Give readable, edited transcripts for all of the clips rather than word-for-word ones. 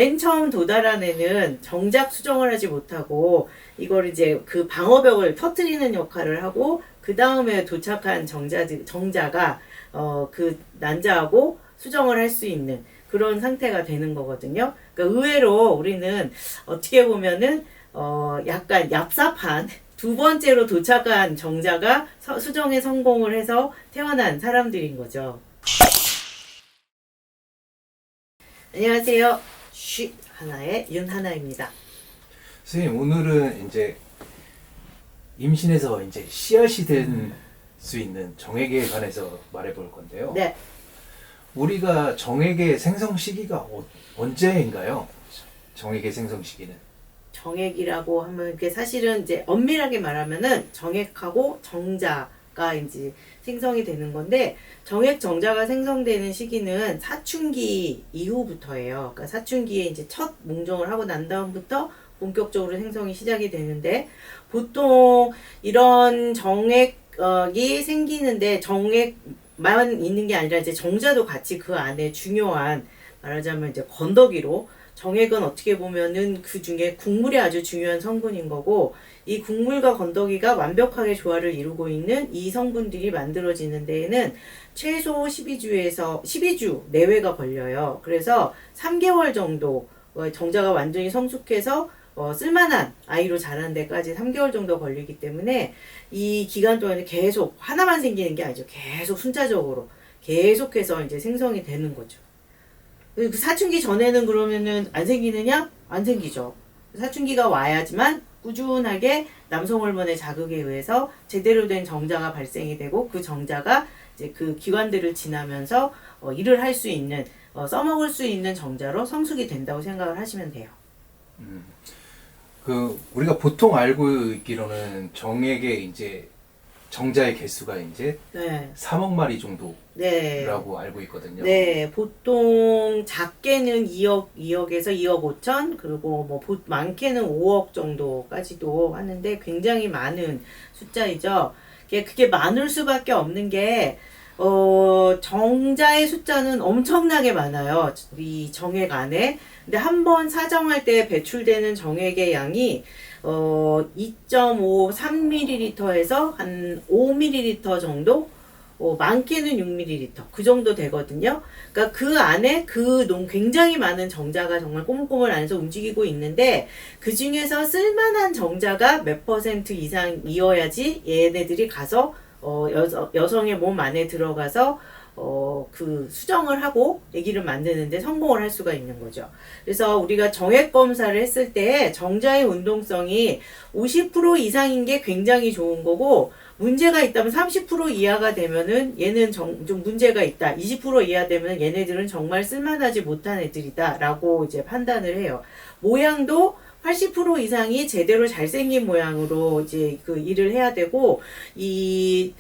맨 처음 도달한 애는 정작 수정을 하지 못하고 이걸 이제 그 방어벽을 터뜨리는 역할을 하고 그 다음에 도착한 정자가 그 난자하고 수정을 할 수 있는 그런 상태가 되는 거거든요. 그러니까 의외로 우리는 어떻게 보면은 약간 얍삽한 두 번째로 도착한 정자가 수정에 성공을 해서 태어난 사람들인 거죠. 안녕하세요. 쉬 하나의 윤하나입니다. 선생님, 오늘은 이제 임신해서 이제 씨앗이 된 수 있는 정액에 관해서 말해볼 건데요. 네. 우리가 정액의 생성 시기가 언제인가요? 정액의 생성 시기는? 정액이라고 하면 그게 사실은 이제 엄밀하게 말하면은 정액하고 정자가 이제 생성이 되는 건데 정액 정자가 생성되는 시기는 사춘기 이후부터예요. 그러니까 사춘기에 이제 첫 몽정을 하고 난 다음부터 본격적으로 생성이 시작이 되는데 보통 이런 정액이 생기는데 정액만 있는 게 아니라 이제 정자도 같이 그 안에 중요한 말하자면 이제 건더기로 정액은 어떻게 보면은 그 중에 국물이 아주 중요한 성분인 거고 이 국물과 건더기가 완벽하게 조화를 이루고 있는 이 성분들이 만들어지는 데에는 최소 12주 내외가 걸려요. 그래서 3개월 정도 정자가 완전히 성숙해서 쓸만한 아이로 자라는 데까지 3개월 정도 걸리기 때문에 이 기간 동안에 계속 하나만 생기는 게 아니죠. 계속 순차적으로 계속해서 이제 생성이 되는 거죠. 그 사춘기 전에는 그러면은 안 생기느냐? 안 생기죠. 사춘기가 와야지만 꾸준하게 남성 호르몬의 자극에 의해서 제대로 된 정자가 발생이 되고 그 정자가 이제 그 기관들을 지나면서 일을 할 수 있는 써먹을 수 있는 정자로 성숙이 된다고 생각을 하시면 돼요. 우리가 보통 알고 있기로는 정액의 이제 정자의 개수가 이제 네. 3억 마리 정도라고 네. 알고 있거든요. 네, 보통 작게는 2억에서 2억 5천, 그리고 뭐 많게는 5억 정도까지도 하는데 굉장히 많은 숫자이죠. 그게 많을 수밖에 없는 게, 정자의 숫자는 엄청나게 많아요. 이 정액 안에. 근데 한 번 사정할 때 배출되는 정액의 양이 2.5, 3ml에서 한 5ml 정도? 많게는 6ml 그 정도 되거든요. 그러니까 그 안에 굉장히 많은 정자가 정말 꼬물꼬물 안에서 움직이고 있는데 그 중에서 쓸만한 정자가 몇 퍼센트 이상이어야지 얘네들이 가서 여성의 몸 안에 들어가서 그 수정을 하고 아기를 만드는데 성공을 할 수가 있는 거죠. 그래서 우리가 정액 검사를 했을 때 정자의 운동성이 50% 이상인 게 굉장히 좋은 거고 문제가 있다면 30% 이하가 되면은 얘는 좀 문제가 있다. 20% 이하 되면 얘네들은 정말 쓸만하지 못한 애들이다. 라고 이제 판단을 해요. 모양도 80% 이상이 제대로 잘생긴 모양으로 이제 그 일을 해야 되고, 이제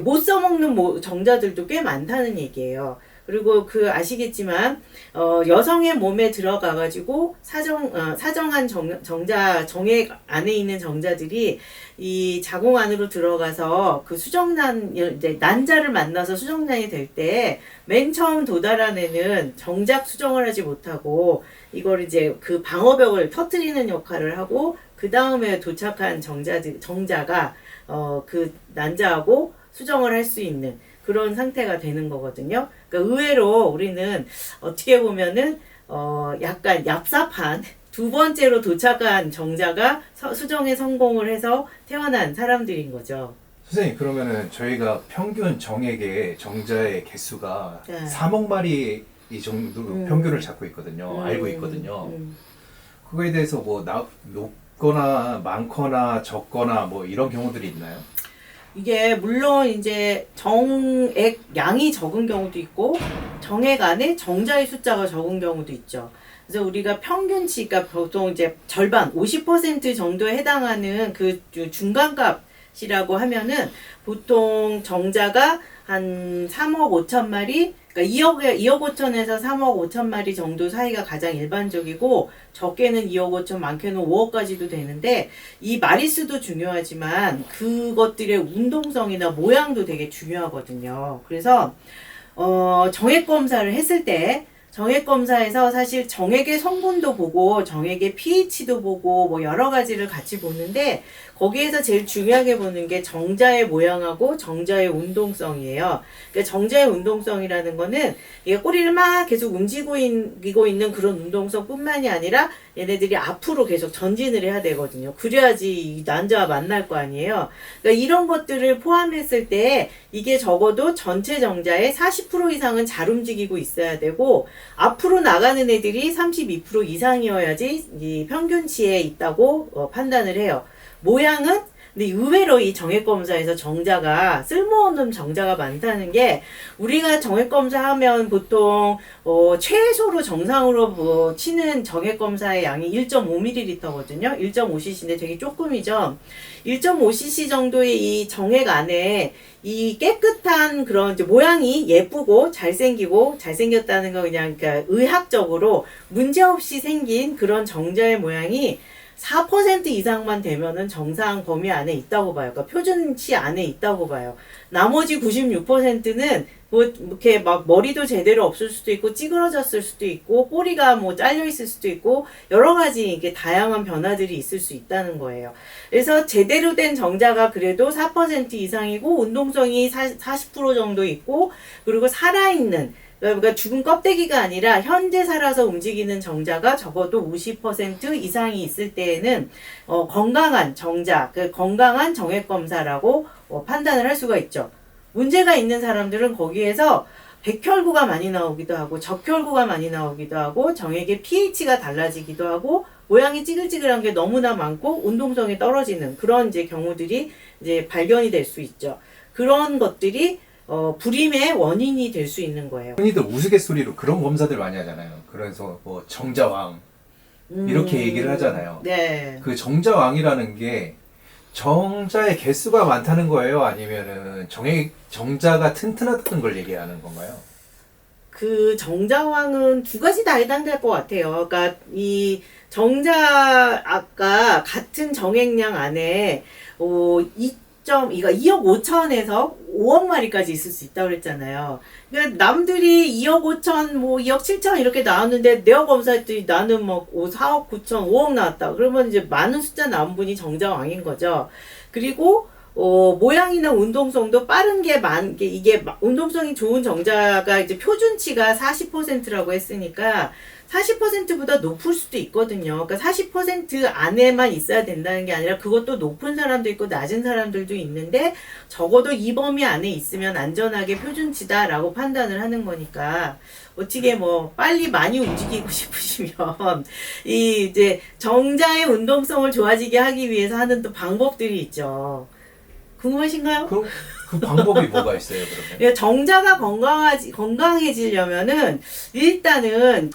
못 써먹는 정자들도 꽤 많다는 얘기예요. 그리고 아시겠지만, 여성의 몸에 들어가가지고 사정한 정액 안에 있는 정자들이 이 자궁 안으로 들어가서 그 이제 난자를 만나서 수정란이 될 때 맨 처음 도달한 애는 정작 수정을 하지 못하고 이걸 이제 그 방어벽을 터뜨리는 역할을 하고 그 다음에 도착한 정자가 그 난자하고 수정을 할 수 있는 그런 상태가 되는 거거든요. 그러니까 의외로 우리는 어떻게 보면은 약간 얍삽한 두 번째로 도착한 정자가 수정에 성공을 해서 태어난 사람들인 거죠. 선생님, 그러면은 저희가 평균 정액의 정자의 개수가 네. 3억 마리 이 정도로 평균을 잡고 있거든요. 알고 있거든요. 그거에 대해서 뭐 높거나 많거나 적거나 뭐 이런 경우들이 있나요? 이게 물론 이제 정액 양이 적은 경우도 있고 정액 안에 정자의 숫자가 적은 경우도 있죠. 그래서 우리가 평균치, 그러니까 보통 이제 절반 50% 정도에 해당하는 그 중간값이라고 하면은 보통 정자가 한 3억 5천 마리, 그러니까 2억 5천에서 3억 5천 마리 정도 사이가 가장 일반적이고 적게는 2억 5천, 많게는 5억까지도 되는데 이 마리수도 중요하지만 그것들의 운동성이나 모양도 되게 중요하거든요. 그래서 정액 검사를 했을 때 정액 검사에서 사실 정액의 성분도 보고 정액의 pH도 보고 뭐 여러 가지를 같이 보는데 거기에서 제일 중요하게 보는 게 정자의 모양하고 정자의 운동성이에요. 그러니까 정자의 운동성이라는 거는 얘가 꼬리를 막 계속 움직이고 있는 그런 운동성뿐만이 아니라 얘네들이 앞으로 계속 전진을 해야 되거든요. 그래야지 이 난자와 만날 거 아니에요. 그러니까 이런 것들을 포함했을 때 이게 적어도 전체 정자의 40% 이상은 잘 움직이고 있어야 되고 앞으로 나가는 애들이 32% 이상이어야지 이 평균치에 있다고 판단을 해요. 모양은 근데 의외로 이 정액검사에서 정자가 쓸모없는 정자가 많다는 게 우리가 정액검사하면 보통 최소로 정상으로 치는 정액검사의 양이 1.5ml거든요. 1.5cc인데 되게 조금이죠. 1.5cc 정도의 이 정액 안에 이 깨끗한 그런 이제 모양이 예쁘고 잘생겼다는 거 그냥 그러니까 의학적으로 문제없이 생긴 그런 정자의 모양이 4% 이상만 되면은 정상 범위 안에 있다고 봐요. 그러니까 표준치 안에 있다고 봐요. 나머지 96%는 뭐 이렇게 막 머리도 제대로 없을 수도 있고 찌그러졌을 수도 있고 꼬리가 뭐 잘려 있을 수도 있고 여러 가지 이게 다양한 변화들이 있을 수 있다는 거예요. 그래서 제대로 된 정자가 그래도 4% 이상이고 운동성이 40% 정도 있고 그리고 살아있는 그러니까 죽은 껍데기가 아니라 현재 살아서 움직이는 정자가 적어도 50% 이상이 있을 때에는 건강한 정자, 그 건강한 정액 검사라고 판단을 할 수가 있죠. 문제가 있는 사람들은 거기에서 백혈구가 많이 나오기도 하고 적혈구가 많이 나오기도 하고 정액의 pH가 달라지기도 하고 모양이 찌글찌글한 게 너무나 많고 운동성이 떨어지는 그런 이제 경우들이 이제 발견이 될 수 있죠. 그런 것들이 불임의 원인이 될 수 있는 거예요. 흔히들 우스갯소리로 그런 검사들 많이 하잖아요. 그래서 뭐 정자왕 이렇게 얘기를 하잖아요. 네. 그 정자왕이라는 게 정자의 개수가 많다는 거예요? 아니면은 정자가 튼튼하다는 걸 얘기하는 건가요? 그 정자왕은 두 가지 다 해당될 것 같아요. 그러니까 이 정자 아까 같은 정액량 안에 2억 5천에서 5억 마리까지 있을 수 있다고 그랬잖아요. 그러니까 남들이 2억 5천, 뭐 2억 7천 이렇게 나왔는데 내가 검사했더니 나는 뭐 4억 9천, 5억 나왔다. 그러면 이제 많은 숫자 나온 분이 정자왕인 거죠. 그리고 모양이나 운동성도 빠른 게 이게 운동성이 좋은 정자가 이제 표준치가 40%라고 했으니까 40%보다 높을 수도 있거든요. 그러니까 40% 안에만 있어야 된다는 게 아니라 그것도 높은 사람도 있고 낮은 사람들도 있는데 적어도 이 범위 안에 있으면 안전하게 표준치다라고 판단을 하는 거니까 어떻게 뭐 빨리 많이 움직이고 싶으시면 이 이제 정자의 운동성을 좋아지게 하기 위해서 하는 또 방법들이 있죠. 궁금하신가요? 그럼 그 방법이 뭐가 있어요, 그러면? 정자가 건강해지려면은 일단은